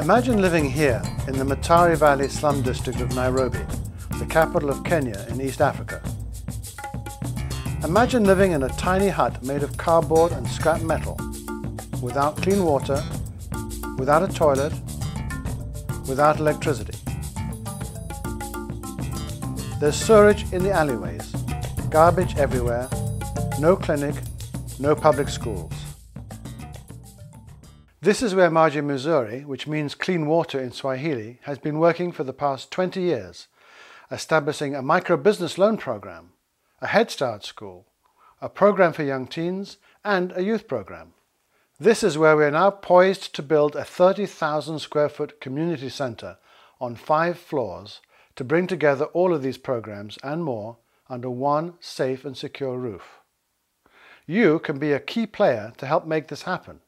Imagine living here in the Matari Valley slum district of Nairobi, the capital of Kenya in East Africa. Imagine living in a tiny hut made of cardboard and scrap metal, without clean water, without a toilet, without electricity. There's sewage in the alleyways, garbage everywhere, no clinic, no public schools. This is where Maji Mazuri, which means clean water in Swahili, has been working for the past 20 years, establishing a micro-business loan program, a Head Start school, a program for young teens, and a youth program. This is where we are now poised to build a 30,000 square foot community centre on 5 floors to bring together all of these programs and more under one safe and secure roof. You can be a key player to help make this happen,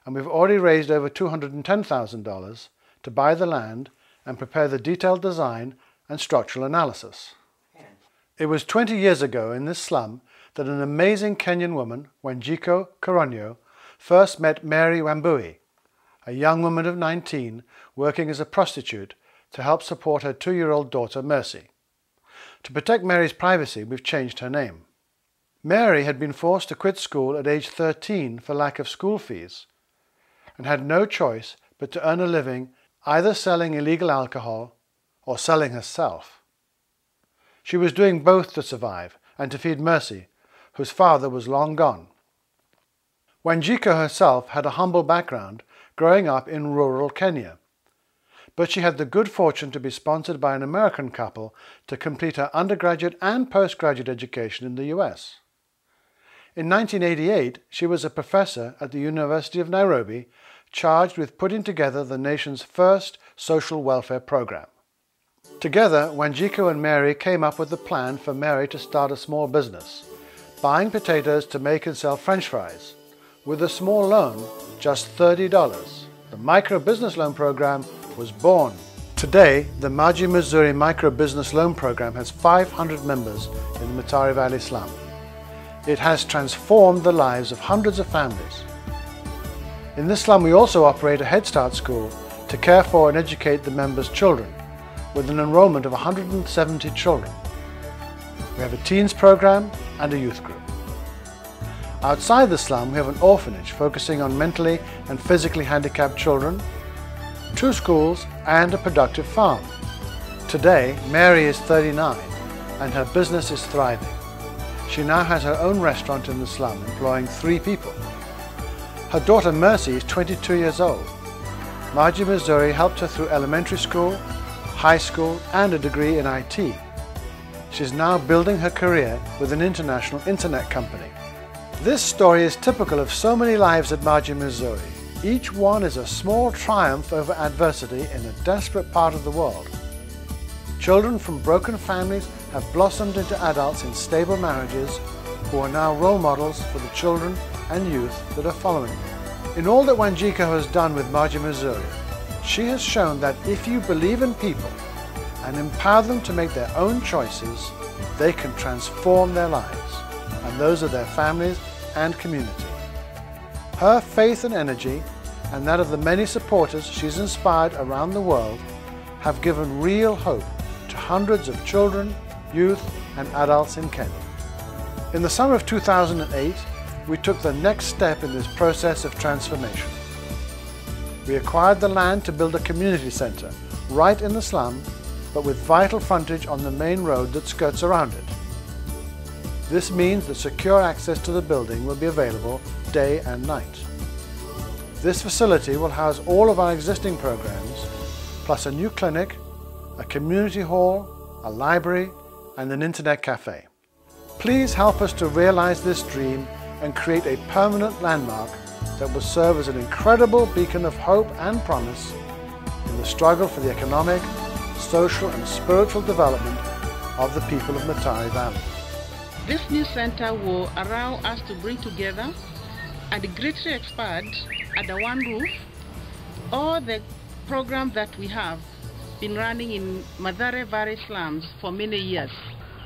and we've already raised over $210,000 to buy the land and prepare the detailed design and structural analysis. It was 20 years ago in this slum that an amazing Kenyan woman, Wanjiko Karonyo, first met Mary Wambui, a young woman of 19 working as a prostitute to help support her 2-year-old daughter Mercy. To protect Mary's privacy, we've changed her name. Mary had been forced to quit school at age 13 for lack of school fees and had no choice but to earn a living either selling illegal alcohol or selling herself. She was doing both to survive and to feed Mercy, whose father was long gone. Wanjiko herself had a humble background growing up in rural Kenya, but she had the good fortune to be sponsored by an American couple to complete her undergraduate and postgraduate education in the US. In 1988, she was a professor at the University of Nairobi, charged with putting together the nation's first social welfare program. Together, Wanjiko and Mary came up with a plan for Mary to start a small business, buying potatoes to make and sell French fries, with a small loan, just $30. The Micro Business Loan Program was born. Today, the Maji Mazuri Micro Business Loan Program has 500 members in the Matari Valley slum. It has transformed the lives of hundreds of families. In this slum, we also operate a Head Start school to care for and educate the members' children, with an enrollment of 170 children. We have a teens program and a youth group. Outside the slum, we have an orphanage focusing on mentally and physically handicapped children, 2 schools, and a productive farm. Today, Mary is 39 and her business is thriving. She now has her own restaurant in the slum, employing 3 people. Her daughter Mercy is 22 years old. Maji Mazuri helped her through elementary school, high school, and a degree in IT. She's now building her career with an international internet company. This story is typical of so many lives at Maji Mazuri. Each one is a small triumph over adversity in a desperate part of the world. Children from broken families have blossomed into adults in stable marriages who are now role models for the children and youth that are following them. In all that Wanjiko has done with Maji Mazuri, she has shown that if you believe in people and empower them to make their own choices, they can transform their lives and those of their families and community. Her faith and energy, and that of the many supporters she's inspired around the world, have given real hope to hundreds of children, youth, and adults in Kenya. In the summer of 2008, we took the next step in this process of transformation. We acquired the land to build a community centre right in the slum, but with vital frontage on the main road that skirts around it. This means that secure access to the building will be available day and night. This facility will house all of our existing programs, plus a new clinic, a community hall, a library, and an internet cafe. Please help us to realize this dream and create a permanent landmark that will serve as an incredible beacon of hope and promise in the struggle for the economic, social, and spiritual development of the people of Matari Valley. This new center will allow us to bring together and greatly expand under one roof all the programs that we have been running in Matari Valley slums for many years.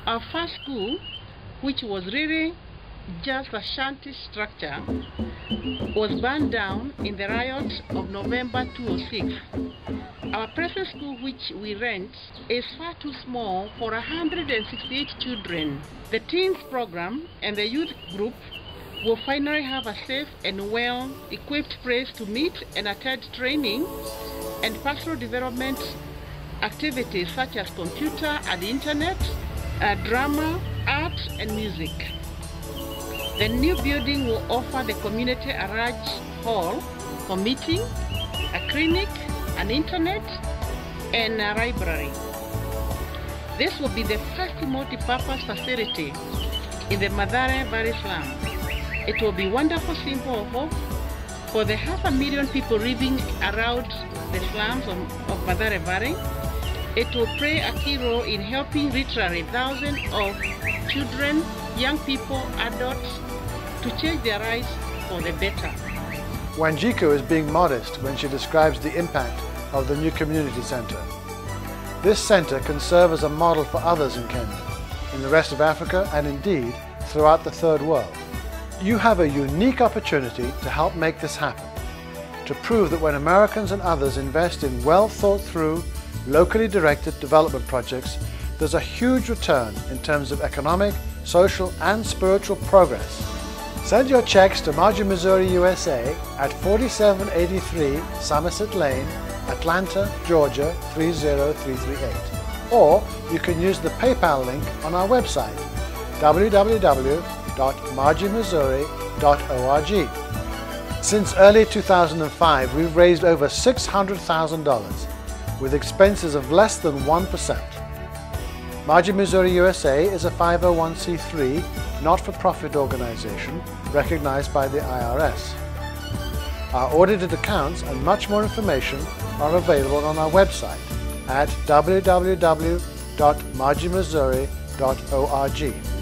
Our first school, which was really just a shanty structure, was burned down in the riot of November 2006. Our present school, which we rent, is far too small for 168 children. The teens program and the youth group will finally have a safe and well-equipped place to meet and attend training and personal development activities such as computer and internet, drama, art, and music. The new building will offer the community a large hall for meeting, a clinic, an internet, and a library. This will be the first multi-purpose facility in the Mathare Valley slum. It will be a wonderful symbol of hope for the 500,000 people living around the slums of Mathare Valley. It will play a key role in helping literally thousands of children, young people, adults to change their lives for the better. Wanjiku is being modest when she describes the impact of the new community centre. This centre can serve as a model for others in Kenya, in the rest of Africa, and indeed throughout the Third World. You have a unique opportunity to help make this happen, to prove that when Americans and others invest in well thought through, locally directed development projects, there's a huge return in terms of economic, social and spiritual progress. Send your checks to Maji Mazuri, USA at 4783 Somerset Lane, Atlanta, Georgia 30338. Or you can use the PayPal link on our website www.majimazuri.org. Since early 2005, we've raised over $600,000 with expenses of less than 1%. Maji Mazuri USA is a 501c3 not-for-profit organization recognized by the IRS. Our audited accounts and much more information are available on our website at www.majimazuri.org.